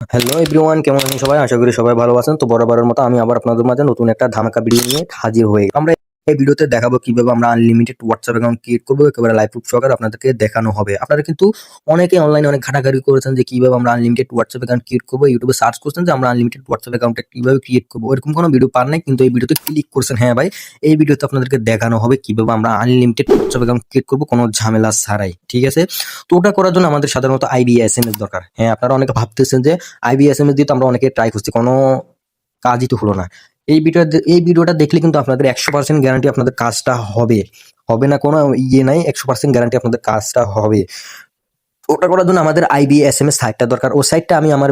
Hello everyone, কেমন আছেন সবাই? আশা করি সবাই ভালো আছেন। তো বরাবরের মতো আমি আবার আপনাদের মাঝে নতুন একটা ধামাকা ভিডিও নিয়ে হাজির হয়ে আমরা এই ভিডিওতে দেখাবো কিভাবে আমরা আনলিমিটেড হোয়াটসঅ্যাপ অ্যাকাউন্ট ক্রিয়েট করবো। একেবারে লাইভ প্রুফ সহকারে আপনাদেরকে দেখানো হবে। আপনারা কিন্তু অনেকে অনলাইনে অনেক ঘাটাঘাটি করেছেন যে কিভাবে আমরা আনলিমিটেড হোয়াটসঅ্যাপ অ্যাকাউন্ট ক্রিয়েট করবো। ইউটিউবে সার্চ করছেন যে আমরা আনলিমিটেড হোয়াটসঅ্যাপ অ্যাকাউন্টটা কিভাবে ক্রিয়েট করবো। এরকম কোনো ভিডিও পান নাই, কিন্তু এই ভিডিওতে ক্লিক করছেন। হ্যাঁ ভাই, এই ভিডিওতে আপনাদেরকে দেখানো হবে কিভাবে আমরা আনলিমিটেড হোয়াটসঅ্যাপ অ্যাকাউন্ট ক্রিয়েট করবো কোনো ঝামেলা ছাড়াই। ঠিক আছে? তো ওটা করার জন্য আমাদের সাধারণত IBSMS দরকার। হ্যাঁ, আপনারা অনেকে ভাবতেছেন যে IBSMS দিয়ে তো আমরা অনেকে ট্রাই করছি, কোনো কাজই তো হলো না। এই ভিডিওটা দেখলে কিন্তু আপনাদের 100% গ্যারান্টি আপনাদের কাজটা হবে। হবে না কোনো ইয়ে নাই, 100% গ্যারান্টি আপনাদের কাজটা হবে। ওটা করার জন্য আমাদের IBSMS সাইটটা দরকার। ও সাইটটা আমি আমার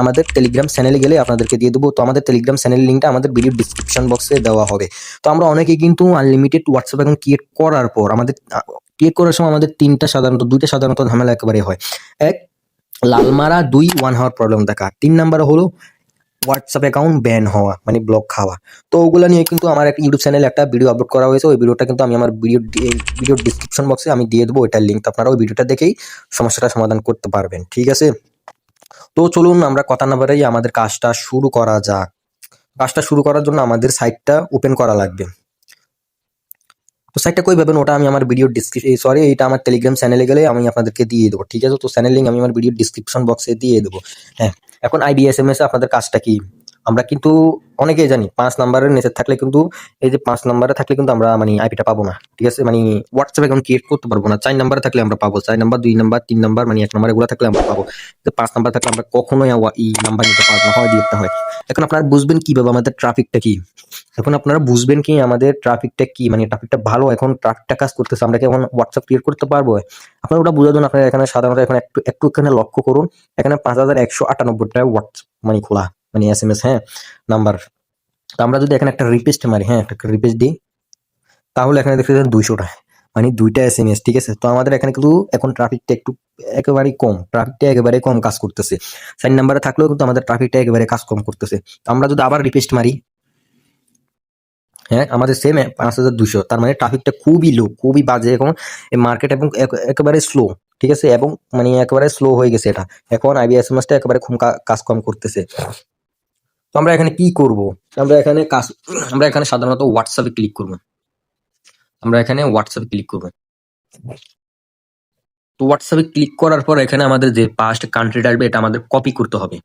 আমাদের টেলিগ্রাম চ্যানেলে গেলে আপনাদেরকে দিয়ে দেবো। তো আমাদের টেলিগ্রাম চ্যানেলের লিঙ্কটা আমাদের ভিডিও ডিসক্রিপশন বক্সে দেওয়া হবে। তো আমরা অনেকেই কিন্তু আনলিমিটেড হোয়াটসঅ্যাপ অ্যাকাউন্ট ক্রিয়েট করার পর ক্রিয়েট করার সময় আমাদের দুইটা সাধারণত ঝামেলা একেবারে হয়। এক, লালমারা, 2 1 হওয়ার প্রবলেম দেখা। 3 নাম্বার হলো হোয়াটসঅ্যাপ অ্যাকাউন্ট ব্যান হওয়া, মানে ব্লক খাওয়া। তো ওগুলা নিয়ে কিন্তু আমার একটা ইউটিউব চ্যানেলে একটা ভিডিও আপলোড করা হয়েছে। ওই ভিডিওটা কিন্তু আমি আমার ভিডিওর ডিসক্রিপশন বক্সে আমি দিয়ে দেবো ওইটার লিঙ্ক। আপনারা ওই ভিডিওটা দেখেই সমস্যাটা সমাধান করতে পারবেন। ঠিক আছে? তো চলুন আমরা কথা না বাড়াই আমাদের কাজটা শুরু করা যাক। কাজটা শুরু করার জন্য আমাদের সাইটটা ওপেন করা লাগবে। তো সাইটটা কই পাবেন ওটা আমি আমার ভিডিও এটা আমার টেলিগ্রাম চ্যানেলে গেলে আমি আপনাদেরকে দিয়ে দেবো। ঠিক আছে? তো চ্যানেল লিঙ্ক আমি আমার ভিডিও ডিসক্রিপশন বক্সে দিয়ে দেবো। হ্যাঁ, এখন IBSMS এ আপনাদের কাজটা কি? আমরা কিন্তু অনেকেই জানি 5 নাম্বারের নিচে থাকলে কিন্তু, এই যে 5 নাম্বারে থাকলে কিন্তু আমরা মানে আইপিটা পাবো না। ঠিক আছে? মানে হোয়াটসঅ্যাপ অ্যাকাউন্ট ক্রিয়েট করতে পারবো না। 4 নাম্বারে থাকলে আমরা পাবো। 4 নাম্বার, 2 নাম্বার, 3 নাম্বার, মানে 1 নাম্বার এগুলো থাকলে আমরা পাবো। তো 5 নাম্বার থাকলে আমরা কখনোই এই নাম্বার নিতে পারবো না, হয় দিতে হয়। এখন আপনারা বুঝবেন কিভাবে আমাদের ট্রাফিকটা কি? এখন আপনারা বুঝবেন কি আমাদের ট্রাফিকটা কি, মানে ট্রাফিকটা ভালো, এখন ট্রাফিকটা কাজ করতেছে, আমরা কি এখন হোয়াটসঅ্যাপ ক্রিয়েট করতে পারবো? আপনারা ওটা বোঝার জন্য আপনারা এখানে সাধারণত এখন একটু এখানে লক্ষ্য করুন। এখানে 5198টা মানে খোলা, মানে SMS, হ্যাঁ, নাম্বার। তো আমরা যদি এখানে একটা রিকোয়েস্ট মারি, হ্যাঁ, একটা রিকোয়েস্ট দিই, তাহলে এখানে দেখতে 200টা, মানে 2টা SMS। ঠিক আছে? তো আমাদের এখানে কিন্তু এখন ট্রাফিকটা একটু একেবারেই কম, ট্রাফিকটা একেবারে কম কাজ করতেছে। 4 নাম্বারে থাকলেও কিন্তু আমাদের ট্রাফিকটা একেবারে কাজ কম করতেছে। তো আমরা যদি আবার রিকোয়েস্ট মারি, হ্যাঁ, আমাদের সেম 5200, তার মানে ট্রাফিকটা খুবই লো, খুবই বাজে এখন এই মার্কেট, এবং একেবারে স্লো। ঠিক আছে? এবং মানে একেবারে স্লো হয়ে গেছে এটা। এখন IBSMS টা একেবারে কাজ কম করতেছে। তো আমরা এখানে কি করব? আমরা এখানে সাধারণত হোয়াটসঅ্যাপে ক্লিক করব। আমরা এখানে হোয়াটসঅ্যাপে ক্লিক করব। তো হোয়াটসঅ্যাপে ক্লিক করার পর এখানে আমাদের যে পাস্ট কান্ট্রিটা আসবে এটা আমাদের কপি করতে হবে।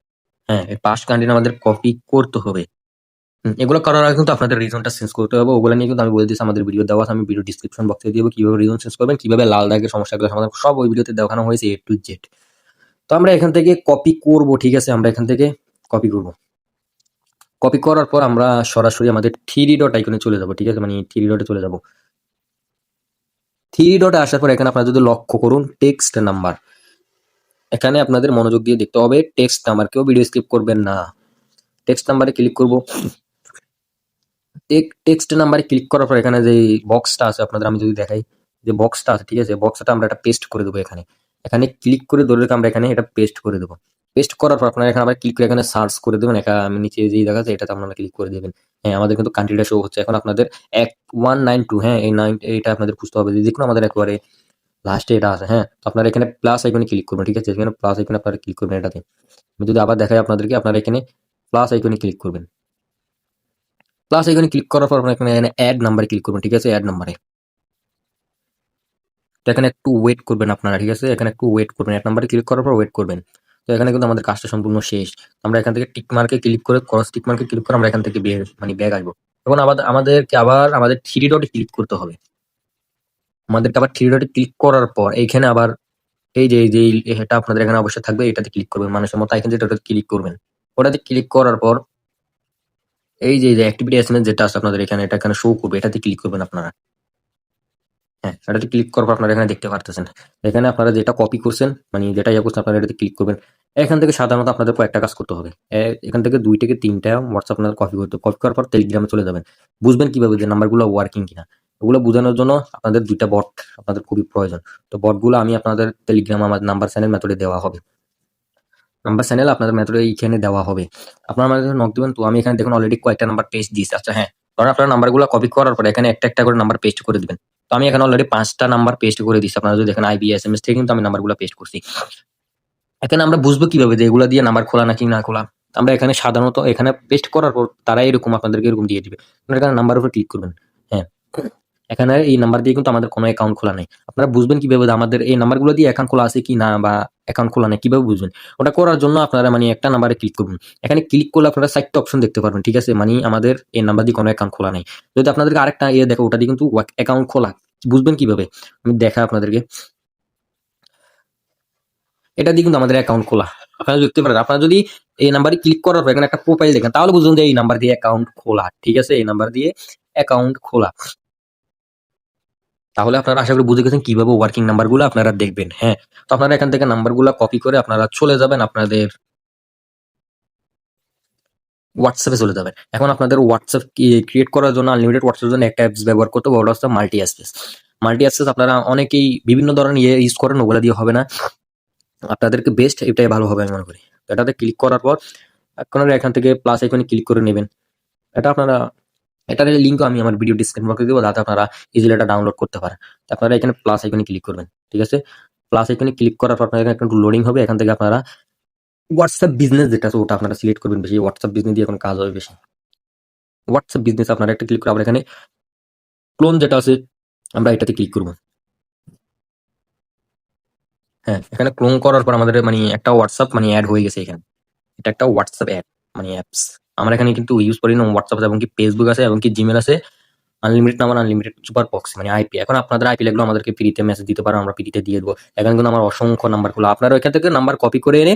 হ্যাঁ, এই পাস্ট কান্ট্রিটা আমাদের কপি করতে হবে। এগুলো করার আগে কিন্তু আপনাদের রিজনটা চেঞ্জ করতে হবে। ওগুলো নিয়ে কিন্তু আমি বলে দিচ্ছি, আমাদের ভিডিও দেওয়া আছে। আমি ভিডিও ডিসক্রিপশন বক্সে দিয়ে দেবো কিভাবে রিজন চেঞ্জ করবেন, কিভাবে লাল দাগের সমস্যাগুলো সমাধান, সব ওই ভিডিওতে দেখানো হয়েছে A to Z। তো আমরা এখান থেকে কপি করব। ঠিক আছে? আমরা এখান থেকে কপি করব। কপি করার পর আমরা সরাসরি আমাদের 3 ডট আইকনে চলে যাব। ঠিক আছে? মানে 3 ডটে চলে যাব। 3 ডটে আসার পর এখানে আপনারা যদি লক্ষ্য করুন টেক্সট নাম্বার, এখানে আপনাদের মনোযোগ দিয়ে দেখতে হবে টেক্সট নাম্বার, কেউ ভিডিও স্কিপ করবেন না। টেক্সট নাম্বারে ক্লিক করব। টেক্সট নাম্বারে ক্লিক করার পর এখানে যে বক্সটা আছে আপনাদের আমি যদি দেখাই, যে বক্সটা আছে, ঠিক আছে, বক্সটা আমরা একটা পেস্ট করে দেবো। এখানে এখানে ক্লিক করে ধরে রেখে আমরা এখানে এটা পেস্ট করে দেবো। পেস্ট করার পর আপনারা এখানে আবার ক্লিক করে এখানে সার্চ করে দেবেন। আমি নিচে যেই দেখা যায় এটাতে আপনারা ক্লিক করে দেবেন। হ্যাঁ, আমাদের কিন্তু কান্ট্রিটা শো হচ্ছে। এখন আপনাদের 192, হ্যাঁ, এইটা আপনাদের খুঁজতে হবে। দেখুন আমাদের একেবারে লাস্টে এটা আছে। হ্যাঁ, তো আপনারা এখানে প্লাস আইকনে ক্লিক করবেন। ঠিক আছে? এখানে প্লাস আইকনে আপনারা ক্লিক করবেন এটাতে। আমি যদি আবার দেখাই আপনাদেরকে, আপনারা এখানে প্লাস আইকনে ক্লিক করবেন। প্লাস আইকনে ক্লিক করার পর আপনারা এখানে অ্যাড নাম্বারে ক্লিক করবেন। ঠিক আছে? অ্যাড নাম্বারে তো এখানে একটু ওয়েট করবেন আপনারা। ঠিক আছে? এখানে একটু ওয়েট করবেন। অ্যাড নাম্বারে ক্লিক করার পর ওয়েট করবেন। তো এখানে কিন্তু আমাদের কাজটা সম্পূর্ণ শেষ। আমরা এখান থেকে টিক মার্কে ক্লিক করে, ক্রস টিক মার্কে ক্লিক করে আমরা এখান থেকে ব্যাক আসবো। এখন আমাদেরকে আবার আমাদের 3 ডটে ক্লিক করতে হবে। আমাদেরকে আবার 3 ডটে ক্লিক করার পর এইখানে আবার এই যে এটা আপনাদের এখানে অবশ্যই থাকবে, এটাতে ক্লিক করবেন। মানুষের মতো আইকন যেটা, ওটাতে ক্লিক করবেন। ওটাতে ক্লিক করার পর এই যে অ্যাক্টিভিটি এসএমএস যেটা আছে আপনাদের এখানে, এটা এখানে শো করবে, এটাতে ক্লিক করবেন আপনারা। হ্যাঁ, এটাতে ক্লিক করার পর আপনারা এখানে দেখতে পারতেছেন। এখানে আপনারা যেটা কপি করছেন, মানে যেটা করছেন, আপনারা এটাতে ক্লিক করবেন। এখান থেকে সাধারণত আপনাদের কয়েকটা কাজ করতে হবে। এখান থেকে 2 থেকে 3টা হোয়াটসঅ্যাপ আপনাদের কপি করতে হবে। কপি করার পর টেলিগ্রামে চলে যাবেন। বুঝবেন কিভাবে যে নাম্বারগুলো ওয়ার্কিং কিনা। ওগুলো বোঝানোর জন্য আপনাদের 2টা বট আপনাদের খুবই প্রয়োজন। তো বটগুলো আমি আপনাদের টেলিগ্রাম আমার নাম্বার চ্যানেল মেথডে দেওয়া হবে। নাম্বার চ্যানেল আপনাদের মেথডে এইখানে দেওয়া হবে। আপনারা আমাদের নক দিবেন। তো আমি এখানে দেখুন অলরেডি কয়েকটা নাম্বার পেস্ট দিয়েছি। আচ্ছা হ্যাঁ, ধরেন আপনারা নাম্বারগুলো কপি করার পর এখানে একটা করে নাম্বার পেস্ট করে দিবেন। তো আমি এখানে অলরেডি 5টা নাম্বার পেস্ট করে দিচ্ছি। আপনারা যদি দেখেন IBSMS থেকে কিন্তু আমি নাম্বারগুলো পেস্ট করছি। এখানে আমরা বুঝবো কিভাবে যে এগুলা দিয়ে নাম্বার খোলা নাকি না খোলা? আমরা এখানে সাধারণত এখানে পেস্ট করার পর তারা এরকম আপনাদেরকে এরকম দিয়ে দিবে। আপনারা এখানে নাম্বারের উপর ক্লিক করবেন। হ্যাঁ, এখানে এই নাম্বার দিয়ে কিন্তু আমাদের কোনো অ্যাকাউন্ট খোলা নাই। আপনারা বুঝবেন কিভাবে যে আমাদের এই নাম্বারগুলো দিয়ে অ্যাকাউন্ট খোলা আছে কি না বা অ্যাকাউন্ট খোলা নাই কিভাবে বুঝবেন? ওটা করার জন্য আপনারা মানে একটা নাম্বারে ক্লিক করবেন। এখানে ক্লিক করলে আপনারা ৪ টা অপশন দেখতে পারবেন। ঠিক আছে? মানি আমাদের এই নাম্বার দিয়ে কোনো অ্যাকাউন্ট খোলা নাই। যদি আপনাদেরকে আরেকটা দেখো ওটা দিয়ে কিন্তু অ্যাকাউন্ট খোলা। বুঝবেন কিভাবে? আমি দেখাই আপনাদেরকে। এটা দিয়ে কিন্তু আমাদের অ্যাকাউন্ট খোলা। আপনারা দেখতে পারেন। আপনারা যদি এই নাম্বারে ক্লিক করার পর এখানে একটা প্রোফাইল দেখেন তাহলে বুঝবেন যে এই নাম্বার দিয়ে অ্যাকাউন্ট খোলা। ঠিক আছে? এই নাম্বার দিয়ে অ্যাকাউন্ট খোলা। তাহলে আপনারা আশা করি বুঝে গেছেন কিভাবে ওয়ার্কিং নাম্বারগুলো আপনারা দেখবেন। হ্যাঁ? তো আপনারা এখান থেকে নাম্বারগুলো কপি করে আপনারা চলে যাবেন আপনাদের WhatsApp এ চলে যাবেন। এখন আপনাদের WhatsApp ক্রিয়েট করার জন্য আনলিমিটেড WhatsApp এর জন্য একটা অ্যাপস ব্যবহার করতে হবে, ওটা হচ্ছে মাল্টি অ্যাক্সেস। মাল্টি অ্যাক্সেস আপনারা অনেকেই বিভিন্ন ধরনের ইউজ করেন, ওগুলা দিয়ে হবে না। আপনাদেরকে বেস্ট এটাই ভালো হবে আমি মনে করি। তো এটাতে ক্লিক করার পর আপনারা এখান থেকে প্লাস আইকনে ক্লিক করে নেবেন। এটা আপনারা এটার লিঙ্কও আমি আমার ভিডিও ডেসক্রিপশন বক্সে দেব যাতে আপনারা ইজিলি এটা ডাউনলোড করতে পারেন। তো আপনারা এখানে প্লাস আইকনে ক্লিক করবেন। ঠিক আছে? প্লাস আইকনে ক্লিক করার পর আপনার এখানে একটু লোডিং হবে। এখান থেকে আপনারা WhatsApp বিজনেস যেটা আছে ওটা আপনারা সিলেক্ট করবেন বেশি। WhatsApp বিজনেস দিয়ে এখন কাজ হবে বেশি। WhatsApp বিজনেস আপনারা একটা ক্লিক করে আবার এখানে ক্লোন যেটা আছে আমরা এটাতে ক্লিক করব। হ্যাঁ, এখানে ক্লোন করার পর আমাদের মানে একটা WhatsApp মানে এড হয়ে গেছে এখানে। এটা একটা WhatsApp অ্যাপ মানে অ্যাপস। আমরা এখানে কিন্তু ইউজ করি না WhatsApp আছে এবং কি Facebook আছে এবং কি Gmail আছে। Unlimited number unlimited super box মানে আইপি। এখন আপনাদের আইপি লাগলেও আমাদেরকে ফ্রিতে মেসেজ দিতে পারেন, আমরা ফ্রিতে দিয়ে দেবো। এখানে কিন্তু আমার অসংখ্য নাম্বারগুলো আপনারা এখান থেকে নাম্বার কপি করে এনে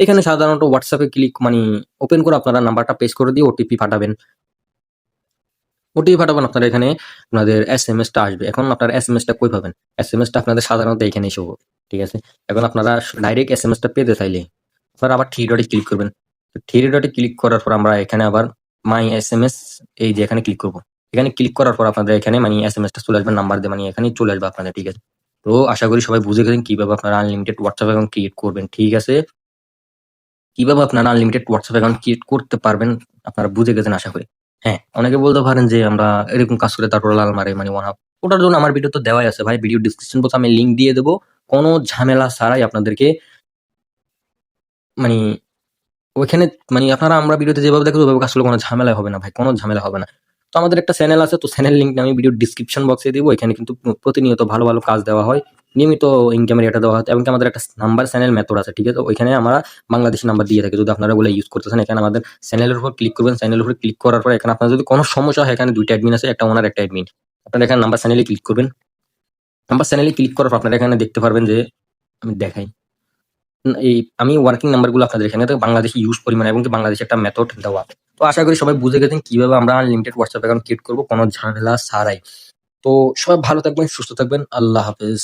এখানে সাধারণত WhatsApp এ ক্লিক মানে ওপেন করে আপনারা নাম্বারটা পেস্ট করে দিয়ে ওটিপি পাঠাবেন। ওটিপি পাঠাবেন আপনারা এখানে আপনাদের এসএমএসটা আসবে। এখন আপনারা এসএমএসটা কই পাবেন? এসএমএসটা আপনাদের সাধারণত এখানে শো হবে। ঠিক আছে? এখন আপনারা ডাইরেক্ট এসএমএসটা পেতে চাইলে আপনারা আবার থ্রি ডটে ক্লিক করবেন। থ্রি ডটে ক্লিক করার পর আমরা এখানে আবার মাই এসএমএস এই যে এখানে ক্লিক করব। এখানে ক্লিক করার পর আপনাদের এখানে মানে এসএমএসটা চলে আসবে নাম্বার দিয়ে মানে এখানেই চলে আসবে আপনাদের। ঠিক আছে? তো আশা করি সবাই বুঝে গেছেন কিভাবে আপনারা আনলিমিটেড WhatsApp অ্যাকাউন্ট ক্রিয়েট করবেন। ঠিক আছে? কিভাবে আপনারা আনলিমিটেড WhatsApp অ্যাকাউন্ট ক্রিয়েট করতে পারবেন আপনারা বুঝে গেছেন আশা করি। হ্যাঁ, অনেকে বলতে পারেন যে আমরা এরকম কাজ করে তারপর লাল মারে মানে ওয়ান আপ। ওটার জন্য আমার ভিডিও তো দেওয়াই আছে ভাই। ভিডিও ডেসক্রিপশন বক্সে আমি লিংক দিয়ে দেব। কোনো ঝামেলা ছাড়াই আপনাদেরকে মানি ওইখানে মানে আপনারা আমরা ভিডিওতে যেভাবে দেখো ওইভাবে কাজ করলে কোনো ঝামেলা হবে না ভাই, কোনো ঝামেলা হবে না। তো আমাদের একটা চ্যানেল আছে, তো চ্যানেল লিংক আমি ভিডিও ডেসক্রিপশন বক্সে দিব। এখানে কিন্তু প্রতিনিয়ত ভালো ভালো কাজ দেওয়া হয়, নিয়মিত ইনকামের এটা দেওয়া হয় এবং আমাদের একটা নাম্বার চ্যানেল মেথড আছে। ঠিক আছে? ওইখানে আমরা বাংলাদেশি নাম্বার দিয়ে থাকি। যদি আপনারা ওগুলো ইউজ করতেছেন এখানে আমাদের চ্যানেলের উপর ক্লিক করবেন। চ্যানেলের উপর ক্লিক করার পর এখানে আপনার যদি কোনো সমস্যা হয় এখানে 2টা অ্যাডমিন আছে, একটা ওনার একটা অ্যাডমিন। আপনারা এখানে নাম্বার চ্যানেলে ক্লিক করবেন। নাম্বার চ্যানেলে ক্লিক করার পর আপনারা এখানে দেখতে পারবেন যে আমি দেখাই এই আমি ওয়ার্কিং নাম্বারগুলো আপনাদের এখানে বাংলাদেশি ইউজ করি মানে এবং বাংলাদেশে একটা মেথড দেওয়া। তো আশা করি সবাই বুঝে গেছেন কিভাবে আমরা আনলিমিটেড WhatsApp অ্যাকাউন্ট ক্রিয়েট করবো কোনো ঝামেলা ছাড়াই। তো সবাই ভালো থাকবেন, সুস্থ থাকবেন। আল্লাহ হাফেজ।